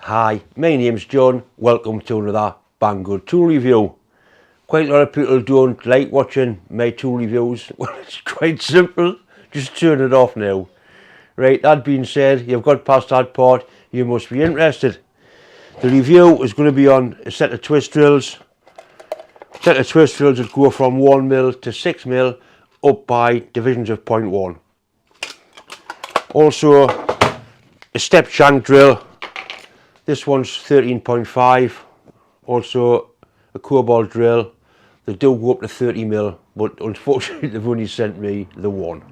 Hi, my name's John. Welcome to another Banggood tool review. Quite a lot of people don't like watching my tool reviews. Well, it's quite simple. Just turn it off now. Right, that being said, you've got past that part, you must be interested. The review is going to be on a set of twist drills. A set of twist drills that go from 1mm to 6mm up by divisions of 0.1. Also, a step shank drill. This one's 13.5. Also a cobalt drill. They do go up to 30mm, but unfortunately they've only sent me the one.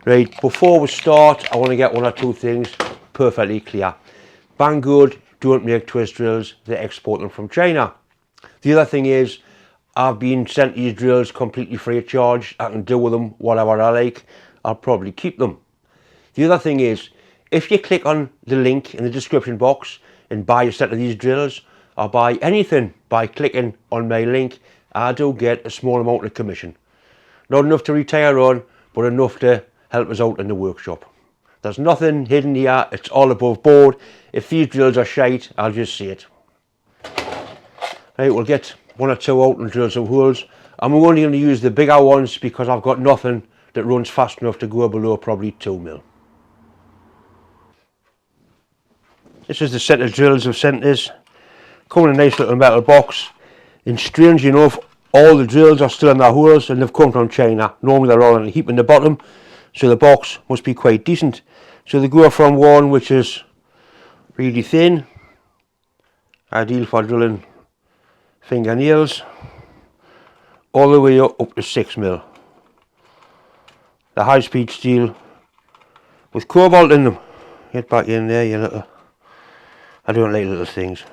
Right, before we start, I want to get one or two things perfectly clear. Banggood don't make twist drills, they export them from China. The other thing is, I've been sent these drills completely free of charge. I can do with them whatever I like. I'll probably keep them. The other thing is, if you click on the link in the description box and buy a set of these drills, or buy anything by clicking on my link, I do get a small amount of commission. Not enough to retire on, but enough to help us out in the workshop. There's nothing hidden here, it's all above board. If these drills are shite, I'll just say it. Right, we'll get one or two out and drill some holes. And we're only going to use the bigger ones because I've got nothing that runs fast enough to go below probably 2mm. This is the set of drills I've sent us. Come in a nice little metal box. And strangely enough, all the drills are still in their holes and they've come from China. Normally they're all in a heap in the bottom, so the box must be quite decent. So they go from one which is really thin, ideal for drilling fingernails, all the way up to 6mm. The high speed steel with cobalt in them. Get back in there, you little... I don't like little things.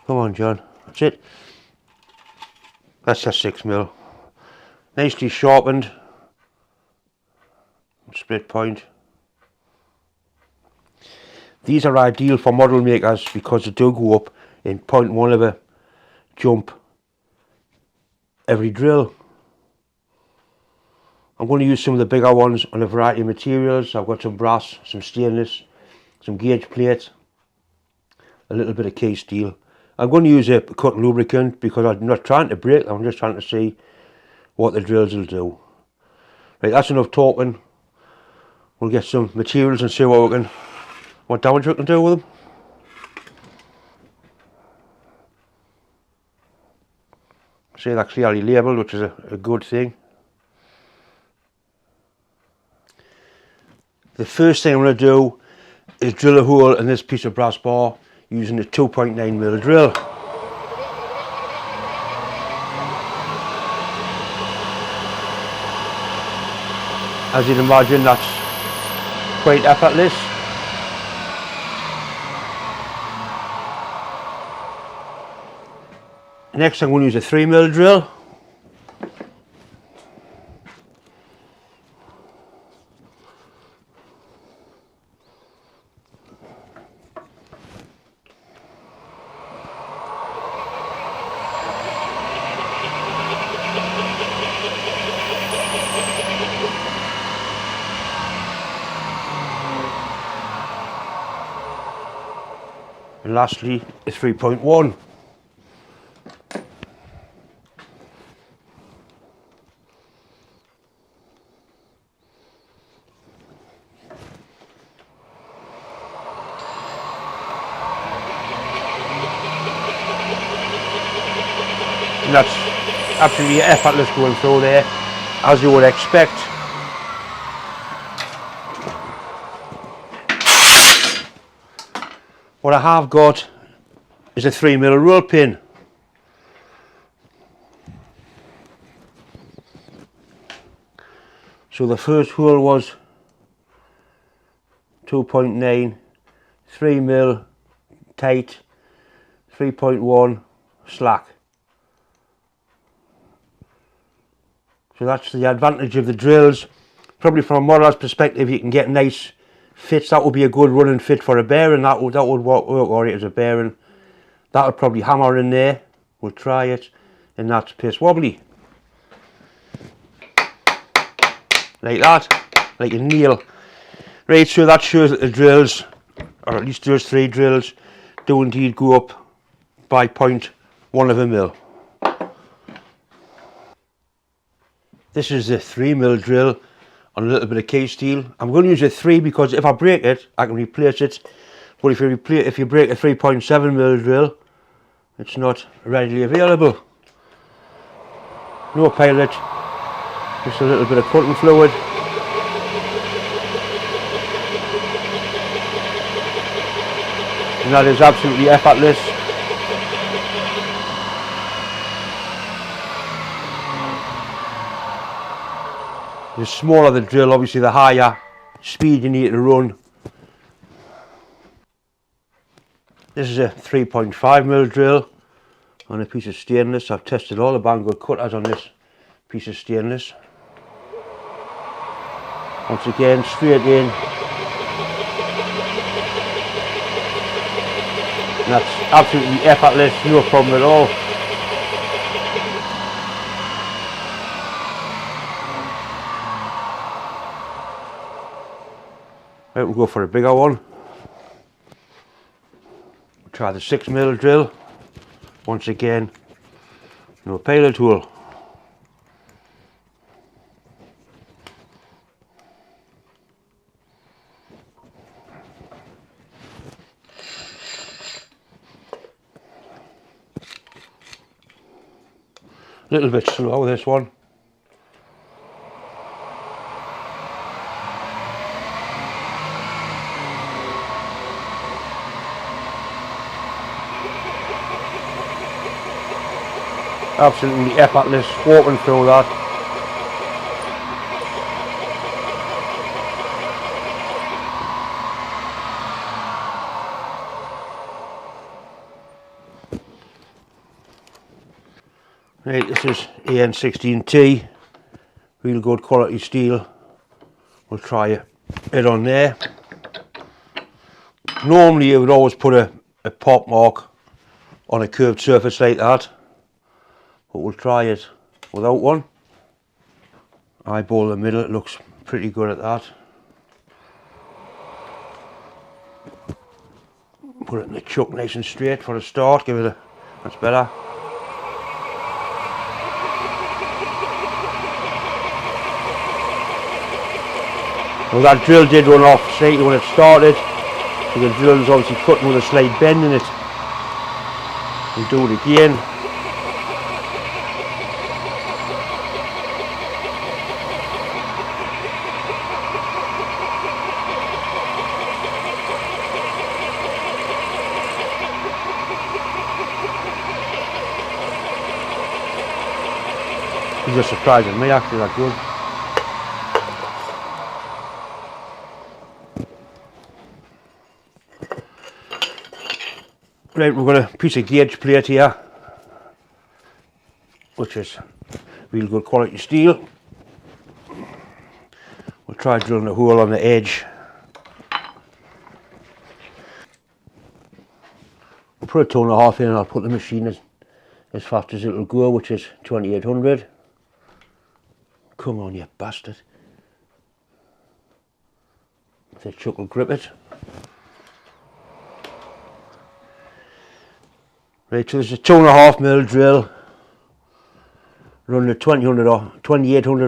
Come on, John. That's it. That's a 6mm. Nicely sharpened. Split point. These are ideal for model makers because they do go up in 0.1 of a jump every drill. I'm going to use some of the bigger ones on a variety of materials. I've got some brass, some stainless, some gauge plate, a little bit of case steel. I'm going to use a cotton lubricant because I'm not trying to break them, I'm just trying to see what the drills will do. Right, that's enough talking. We'll get some materials and see what damage we can do with them. See, they're clearly labelled, which is a good thing. The first thing I'm going to do is drill a hole in this piece of brass bar using a 2.9mm drill. As you'd imagine, that's quite effortless. Next I'm going to use a 3mm drill. And lastly, a 3.1. And that's absolutely effortless going through there, as you would expect. What I have got is a 3mm roll pin. So the first hole was 2.9, 3mm tight, 3.1 slack. So that's the advantage of the drills. Probably from a modeller's perspective, you can get nice fits. That would be a good running fit for a bearing. That would work alright as a bearing. That would probably hammer in there. We'll try it, and that's piss wobbly. Like that. like a nail. Right, so that shows that the drills, or at least those 3 drills, do indeed go up by 0.1 of a mil. This is the 3mm drill on a little bit of key steel. I'm going to use a 3 because if I break it, I can replace it. But if you break a 3.7mm drill, it's not readily available. No pilot, just a little bit of cutting fluid. And that is absolutely effortless. The smaller the drill, obviously the higher speed you need to run. This is a 3.5mm drill on a piece of stainless. I've tested all the Banggood cutters on this piece of stainless. Once again, straight in. And that's absolutely effortless, no problem at all. Right, we'll go for a bigger one. We'll try the 6mm drill. Once again, no pilot hole. A little bit slow, this one. Absolutely effortless, walking through that. Right, this is AN16T, real good quality steel. We'll try it on there. Normally you would always put a pop mark on a curved surface like that, but we'll try it without one. Eyeball the middle, it looks pretty good at that. Put it in the chuck nice and straight for a start, give it a, that's better. Well, that drill did run off slightly when it started, so the drill is obviously cutting with a slight bend in it. We'll do it again. It's just surprising me actually that good. Right, we've got a piece of gauge plate here, which is real good quality steel. We'll try drilling a hole on the edge. We'll put a 2.5 in and I'll put the machine as fast as it'll go, which is 2800. Come on, you bastard. The chuck will grip it. Right, so there's a 2.5mm drill running at 2800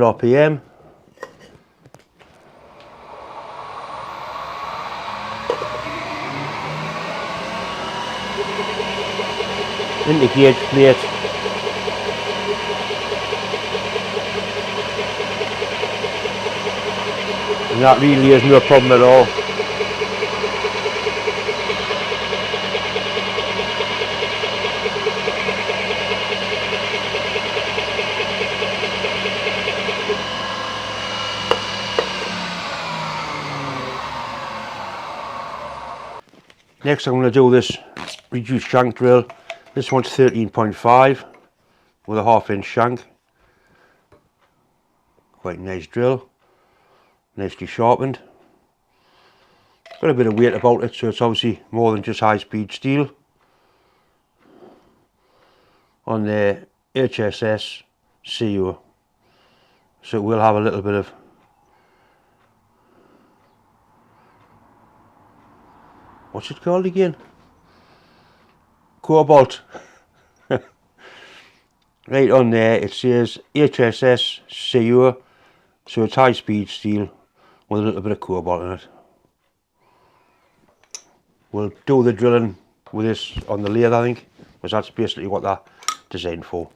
RPM. Into gauge plate. And that really is no problem at all. Next I'm going to do this reduced shank drill. This one's 13.5 with a 1/2 inch shank. Quite a nice drill, nicely sharpened. Got a bit of weight about it, so it's obviously more than just high speed steel. On the HSS CO, so it will have a little bit of what's it called again? Cobalt. Right on there it says HSS Secure, so it's high speed steel with a little bit of cobalt in it. We'll do the drilling with this on the lathe, I think, because that's basically what they're designed for.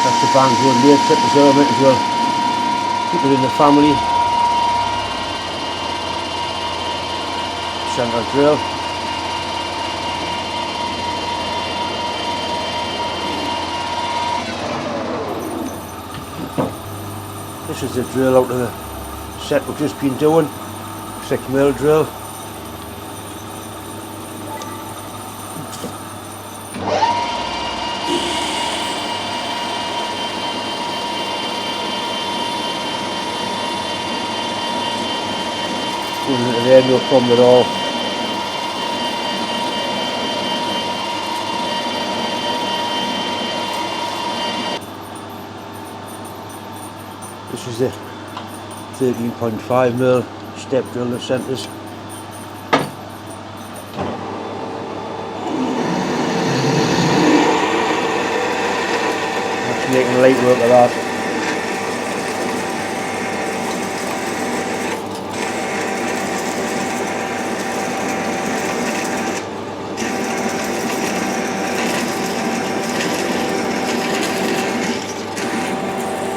That's the Banggood lathe set preserve it as well. Keep it in the family. Centre drill. This is the drill out of the set we've just been doing. 6mm drill. Going into there, no problem at all. This is the 13.5mm step drill that centres. That's making light work of that.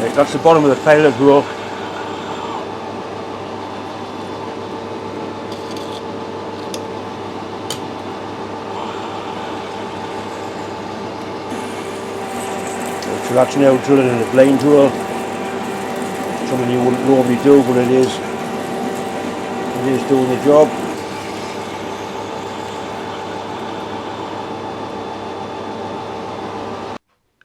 Right, that's the bottom of the pilot row. So that's now drilling in a blind hole. Something you wouldn't normally do, but it is doing the job.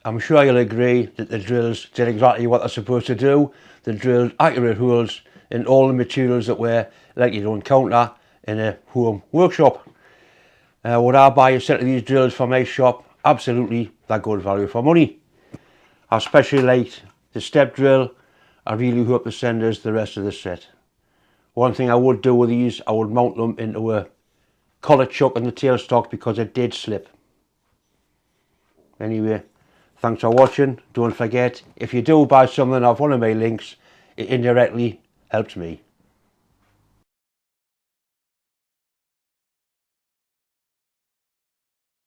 I'm sure you'll agree that the drills did exactly what they're supposed to do. They drilled accurate holes in all the materials that were likely to encounter in a home workshop. Would I buy a set of these drills for my shop? Absolutely, they're good value for money. I especially liked the step drill. I really hope they send us the rest of the set. One thing I would do with these, I would mount them into a collet chuck on the tailstock because it did slip. Anyway, thanks for watching. Don't forget, if you do buy something off one of my links, it indirectly helps me.